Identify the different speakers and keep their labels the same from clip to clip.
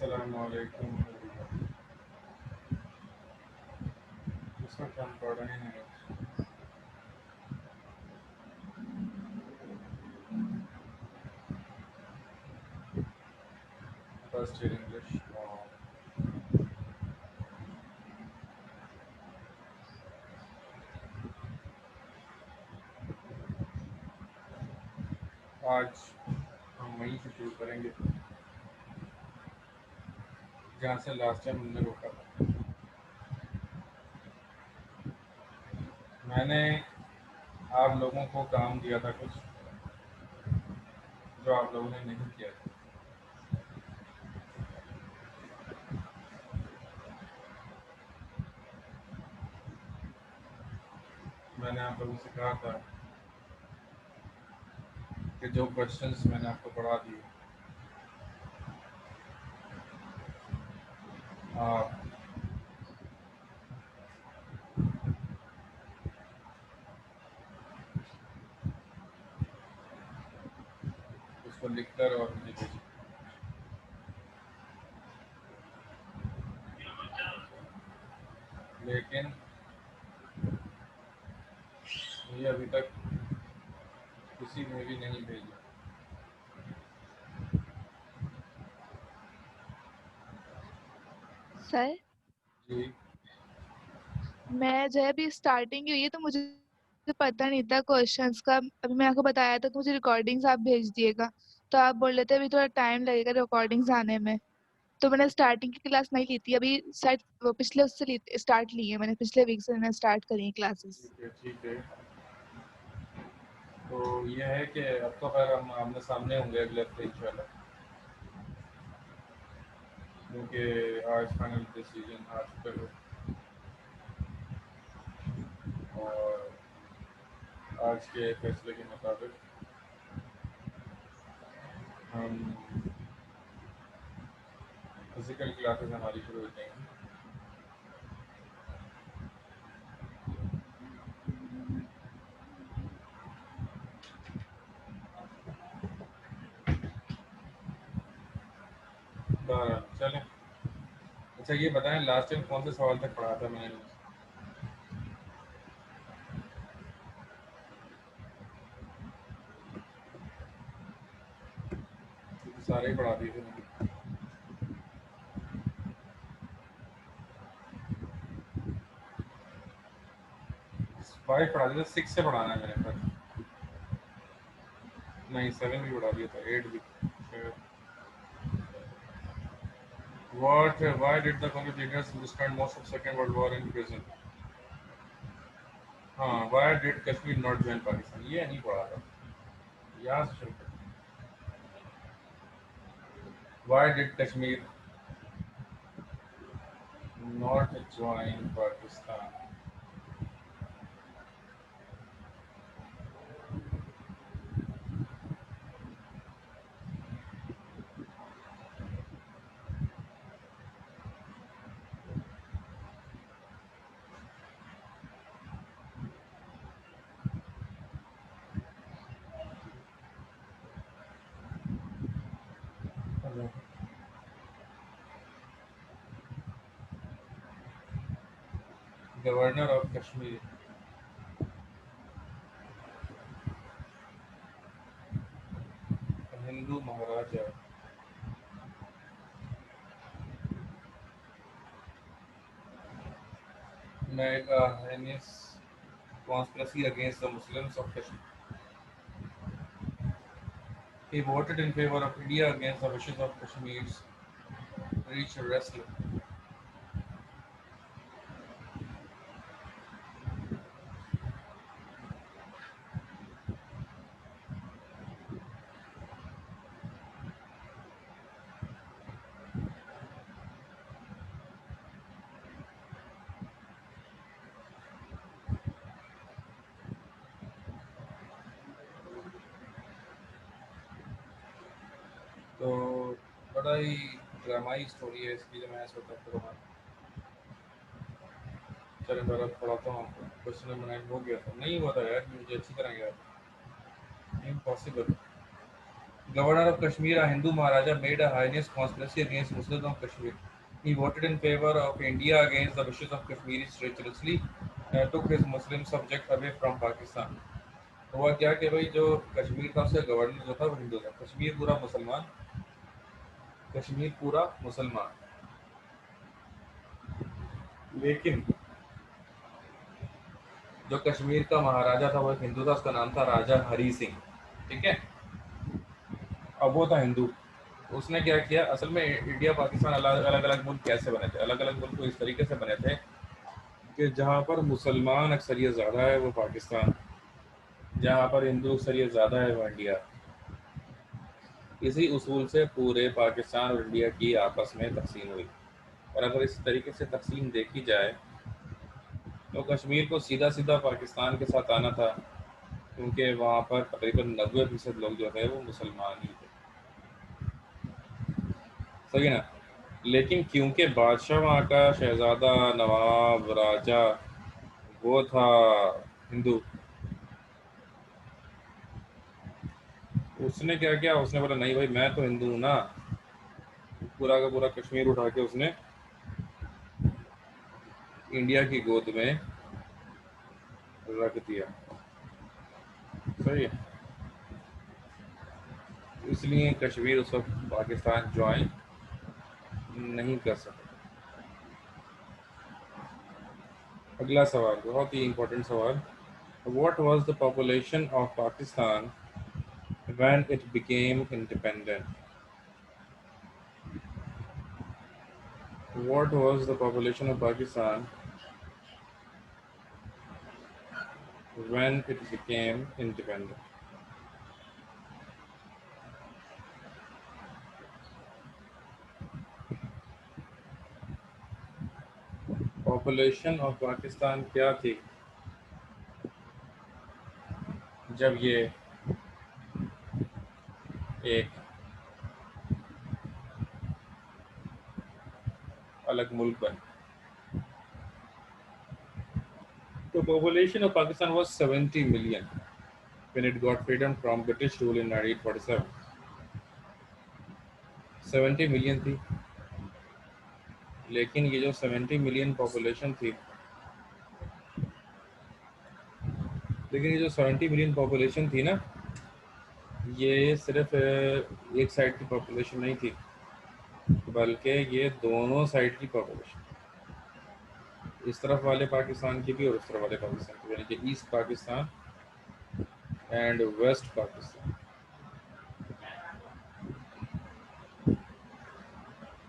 Speaker 1: Assalamualaikum everybody. This one can pardon in first year English. आज हम वहीं से शुरू करेंगे जहाँ से लास्ट टाइम हमने रोका था। मैंने आप लोगों को काम दिया था कुछ जो आप लोगों ने नहीं किया था। मैंने आप लोगों से कहा था कि जो क्वेश्चंस मैंने आपको पढ़ा दिए आप उसको लिखकर और मुझे भेजिए। लेकिन ये अभी तक किसी ने भी नहीं भेजा।
Speaker 2: सर
Speaker 1: जी
Speaker 2: मैं जो है अभी स्टार्टिंग की हुई है तो मुझे पता नहीं था क्वेश्चंस का। अभी मैं आपको बताया था कि मुझे रिकॉर्डिंग्स आप भेज दिएगा, तो आप बोल रहे थे अभी थोड़ा टाइम लगेगा रिकॉर्डिंग्स आने में। तो मैंने स्टार्टिंग की क्लास नहीं ली थी, अभी शायद वो पिछले उससे स्टार्ट ली है मैंने, पिछले वीक से मैंने स्टार्ट करी है क्लासेस।
Speaker 1: ठीक है ठीक है। तो ये है कि अब तो खैर हम आमने सामने होंगे अगले हफ्ते इंशाल्लाह, क्योंकि आज फाइनल डिसीजन आ चुका है और आज के फैसले के मुताबिक हम फिजिकल क्लासेस हमारी शुरू हो जाएंगी। चलें। अच्छा ये बताएं लास्ट टाइम कौन से सवाल तक पढ़ा था मैंने? सारे ही पढ़ा दिए थे मैंने। 5 पढ़ा दिए थे, 6 से पढ़ाना है मैंने पर नहीं 7 भी पढ़ा दिया था, 8 भी। What? Why did the Congress spend most of Second World War in prison? हाँ, why did Kashmir not join Pakistan? ये नहीं पढ़ा था, यहाँ से शुरू करते हैं। Why did Kashmir not join Pakistan? Governor of Kashmir. Hindu Maharaja. Mega heinous conspiracy against the Muslims of Kashmir. He voted in favor of India against the wishes of Kashmir's rich wrestler. तो बड़ा ही ड्रामाई story है इसकी, जो मैं सोचा करूँगा। चलो मैं पढ़ाता हूँ आपको। क्वेश्चन नंबर 9 हो गया था, नहीं हुआ था यार, मुझे अच्छी तरह याद है। Impossible. Governor of Kashmir, a Hindu Maharaja, made a heinous conspiracy against Muslims of Kashmir. He voted in favor of India against the wishes of Kashmiris treacherously, took his Muslim subject away from Pakistan. हुआ क्या कि भाई जो कश्मीर था उसका governor जो था वो हिंदू था, कश्मीर पूरा मुसलमान, लेकिन जो कश्मीर का महाराजा था वो एक हिंदू था, उसका नाम था राजा हरी सिंह। ठीक है, अब वो था हिंदू। उसने क्या किया, असल में इंडिया पाकिस्तान अलग अलग मुल्क कैसे बने थे, अलग अलग मुल्क तो इस तरीके से बने थे कि जहाँ पर मुसलमान अक्सरियत ज़्यादा है वो पाकिस्तान, जहाँ पर हिंदू अक्सरियत ज़्यादा है वो इंडिया। इसी उसूल से पूरे पाकिस्तान और इंडिया की आपस में तकसीम हुई। और अगर इस तरीके से तकसीम देखी जाए तो कश्मीर को सीधा सीधा पाकिस्तान के साथ आना था, क्योंकि वहाँ पर तकरीबन 90% लोग जो थे वो मुसलमान ही थे। सही है ना। लेकिन क्योंकि बादशाह वहाँ का शहज़ादा, नवाब, राजा वो था हिंदू, उसने क्या किया, उसने बोला नहीं भाई मैं तो हिंदू हूँ ना, पूरा का पूरा कश्मीर उठा के उसने इंडिया की गोद में रख दिया। सही है, इसलिए कश्मीर उस वक्त पाकिस्तान ज्वाइन नहीं कर सका। अगला सवाल बहुत ही इंपॉर्टेंट सवाल, what was the population of Pakistan when it became independent? What was the population of Pakistan when it became independent? Population of Pakistan क्या थी जब ये एक अलग मुल्क बना? The population of Pakistan was 70 million when it got freedom from British rule in 1947. 70 million थी, लेकिन ये जो 70 मिलियन पॉपुलेशन थी, लेकिन ये जो 70 मिलियन पॉपुलेशन थी ना, ये सिर्फ एक साइड की पॉपुलेशन नहीं थी, बल्कि ये दोनों साइड की पॉपुलेशन, इस तरफ वाले पाकिस्तान की भी और उस तरफ वाले पाकिस्तान की, यानी कि East Pakistan and West Pakistan.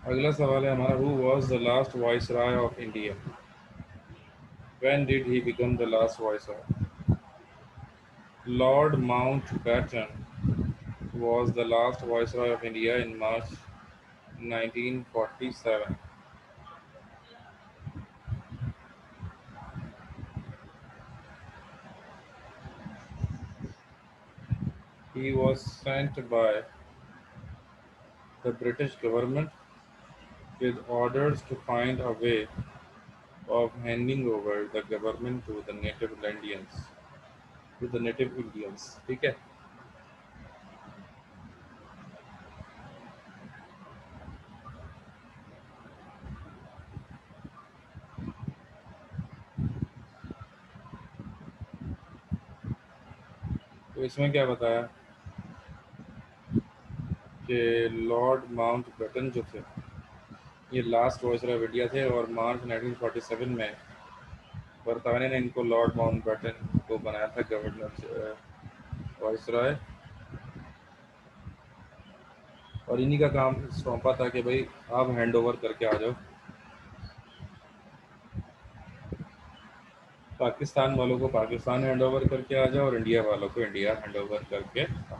Speaker 1: अगला सवाल है हमारा, who was the last viceroy of India? When did he become the last viceroy? Lord Mountbatten was the last Viceroy of India in March 1947. He was sent by the British government with orders to find a way of handing over the government to the native Indians. ठीक है। तो इसमें क्या बताया कि Lord Mountbatten जो थे ये लास्ट वाइसरॉय ऑफ इंडिया थे, और मार्च 1947 में बरतानिया ने इनको लॉर्ड माउंटबेटन को बनाया था गवर्नर वाइसरॉय, और इन्हीं का काम सौंपा था कि भाई आप हैंड ओवर करके आ जाओ, पाकिस्तान वालों को पाकिस्तान हैंड ओवर करके आ जाओ और इंडिया वालों को इंडिया हैंड ओवर करके आ जाओ।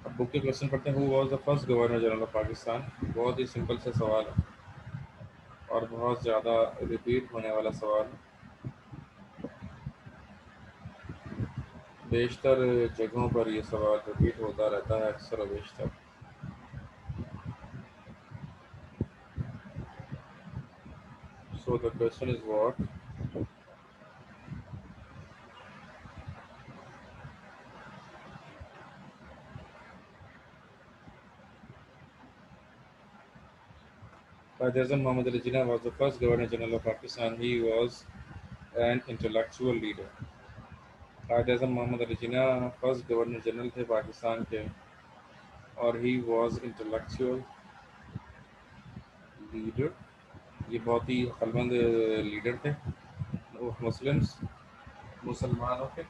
Speaker 1: अब बुक के क्वेश्चन पढ़ते हैं, who was the first governor general of Pakistan? बहुत ही सिंपल सा सवाल है और बहुत ज़्यादा रिपीट होने वाला सवाल, बेशतर जगहों पर ये सवाल रिपीट होता रहता है अक्सर और बेशतर। So the question is what? Quaid Azam Muhammad Ali Jinnah was the first Governor General of Pakistan. He was an intellectual leader. Quaid Azam Muhammad Ali Jinnah first Governor General थे पाकिस्तान के और he was intellectual leader. ये बहुत ही अक्लमंद leader थे मुसलमानों के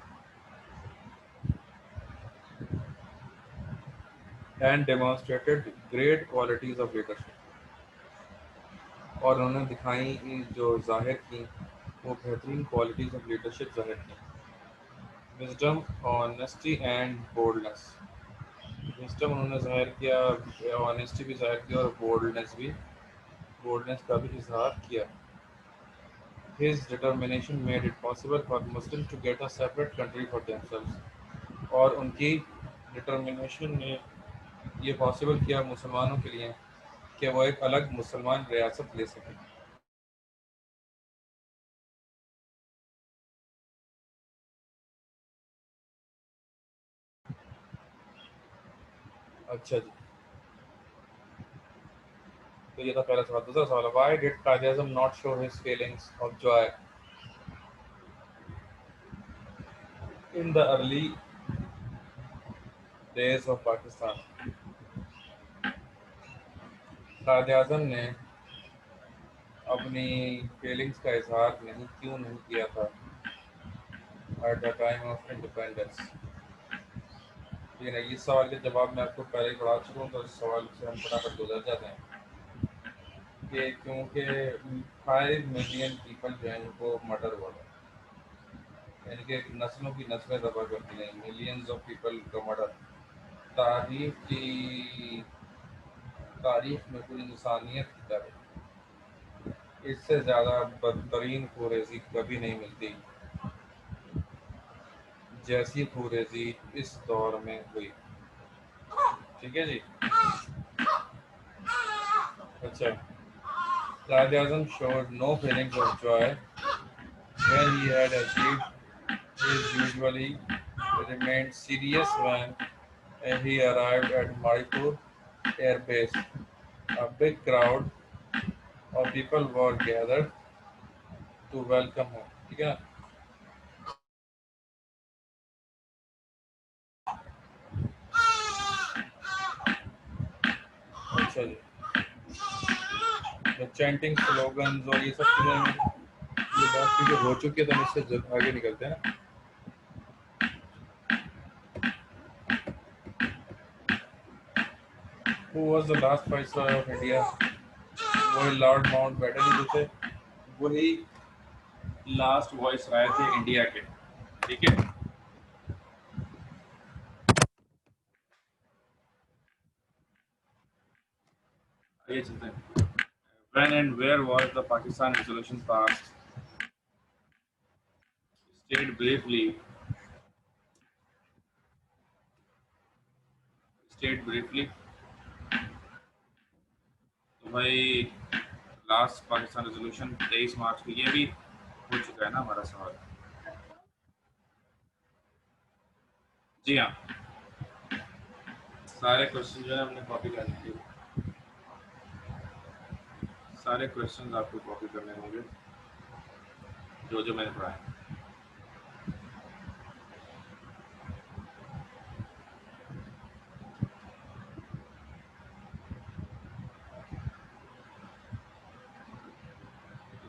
Speaker 1: and demonstrated great qualities of leadership. और उन्होंने दिखाई जो जाहिर की वो बेहतरीन क्वालिटीज ऑफ लीडरशिप जाहिर की. Wisdom, honesty and boldness. Wisdom उन्होंने जाहिर किया, ऑनेस्टी भी जाहिर किया और बोल्डनेस का भी इजहार किया. His determination made it possible for Muslims to get a separate country for themselves. और उनकी डिटर्मिनेशन ने ये पॉसिबल किया मुसलमानों के लिए कि वो एक अलग मुसलमान रियासत ले सकें. अच्छा जी, तो ये था पहला सवाल. दूसरा सवाल, why did Quaid-e-Azam not show his feelings of joy in the early days of Pakistan. Quaid-e-Azam ने अपनी फीलिंग्स का इजहार क्यों नहीं किया था at the time of independence. ठीक है, इस सवाल के जवाब मैं आपको पहले ही पढ़ा चुका हूँ, तो इस सवाल से हम फटाफट गुजर जाते हैं कि क्योंकि 5 मिलियन पीपल जो हैं उनको मर्डर हुआ था, यानी कि नस्लों की नस्लें दबा कर दी गई, मिलियंस ऑफ पीपल का मर्डर. तारीख में पूरी इंसानियत की तारीख इससे ज़्यादा बदतरीन खूरेज़ी कभी नहीं मिलती जैसी खूरेज़ी इस दौर में हुई. ठीक है जी. अच्छा, Quaid-e-Azam showed no feelings of joy when he had achieved his usually remained serious when he arrived at Maripur Air Base. A big crowd of people were gathered to welcome him. ठीक है ना. अच्छा जी, तो चैंटिंग स्लोगन्स और ये सब चीज़ें, ये बात चीज़ें हो चुकी है, तो हम इससे आगे निकलते हैं ना. Who was the last viceroy of India? वही लॉर्ड माउंट बैटन जो थे, वही लास्ट वॉइस राय थे इंडिया के. ठीक है. आगे चलते हैं. When and where was the Pakistan resolution passed? State briefly. State briefly. तो भाई लास्ट पाकिस्तान रेजोल्यूशन 23 मार्च को, ये भी हो चुका है ना हमारा सवाल. जी हाँ, सारे क्वेश्चन जो है हमने कॉपी कर लिए. सारे क्वेश्चन आपको कॉपी करने होंगे जो जो मैंने पढ़ाए.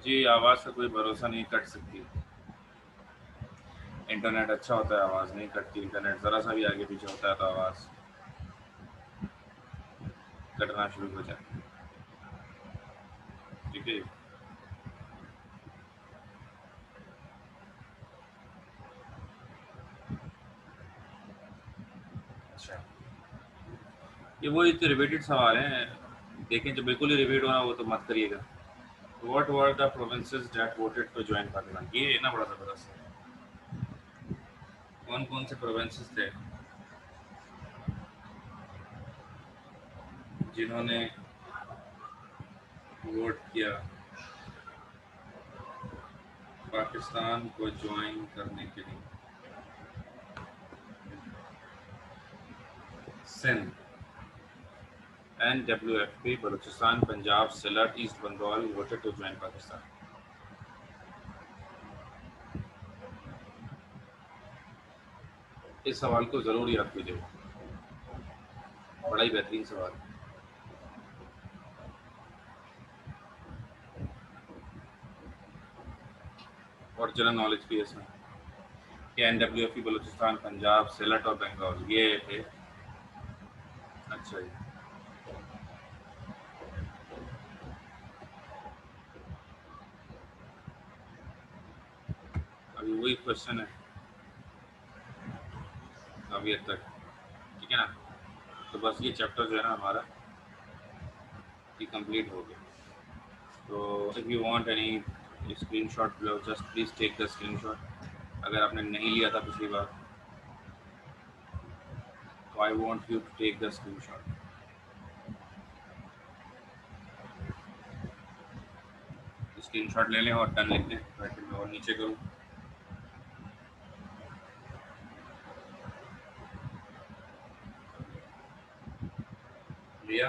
Speaker 1: जी, आवाज़ का कोई भरोसा नहीं, कट सकती. इंटरनेट अच्छा होता है, आवाज़ नहीं कटती. इंटरनेट ज़रा सा भी आगे पीछे होता है तो आवाज़ कटना शुरू हो जाए. ठीक है. अच्छा, ये वो इतने रिपीटेड सवाल हैं, देखें जो बिल्कुल ही रिपीट होना वो तो मत करिएगा. What were the provinces that voted to join Pakistan? ये ना बड़ा ज़बरदस्त है. कौन कौन से प्रोविंसेस थे जिन्होंने वोट किया पाकिस्तान को ज्वाइन करने के लिए? Sindh, NWFP Balochistan, Punjab, Sylhet, East Bengal voted to join Pakistan. इस सवाल को जरूर याद कीजिएगा, बड़ा ही बेहतरीन सवाल है। और जनरल नॉलेज भी है इसमें कि NWFP बलूचिस्तान, पंजाब, सिलट और बंगाल ये थे। अच्छा जी, अभी वही क्वेश्चन है अभी तक, ठीक है ना। तो बस ये चैप्टर जो है ना हमारा ये कंप्लीट हो गया। तो if you want any screenshot below, just please take the screenshot. अगर आपने नहीं लिया था पिछली बार तो I want you to take the screenshot. Screenshot ले लें और डन लिख दें, ब्रैकेट में और नीचे करूँ लिया।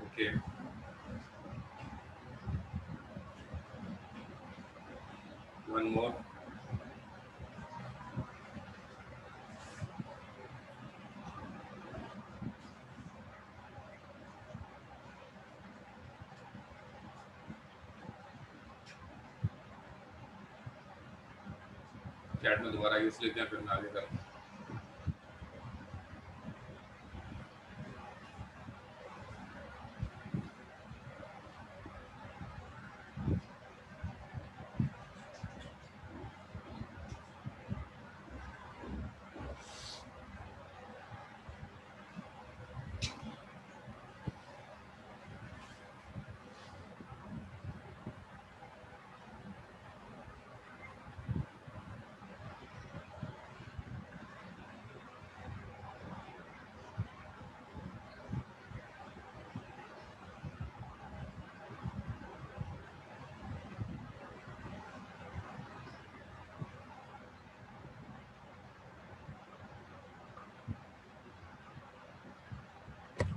Speaker 1: Okay, one more. चैट में दोबारा यूज लेते हैं, फिर मैं आगे करूँ।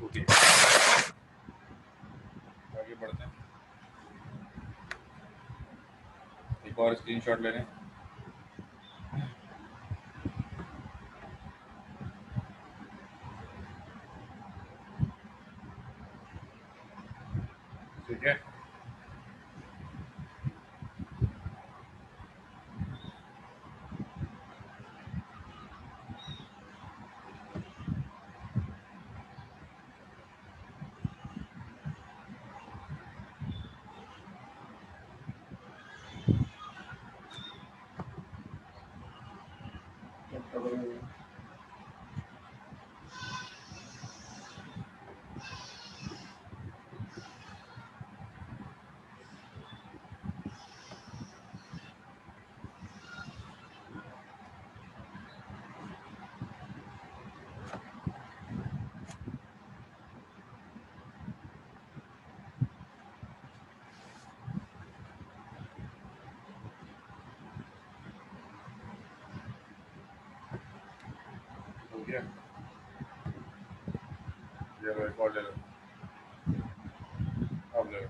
Speaker 1: ओके, आगे बढ़ते हैं। एक और स्क्रीनशॉट ले लें। ठीक है, हो गया। ले लो, एक और ले लो, अब ले लो।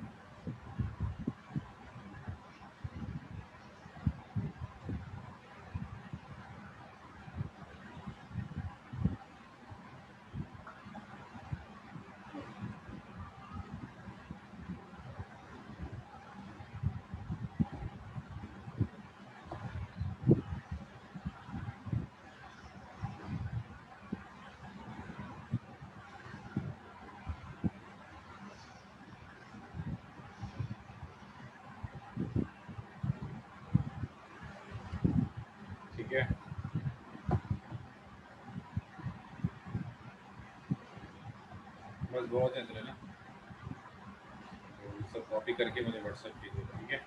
Speaker 1: ठीक है, बस बहुत है इतने ना, तो सब कॉपी करके मुझे व्हाट्सएप कीजिए, ठीक है।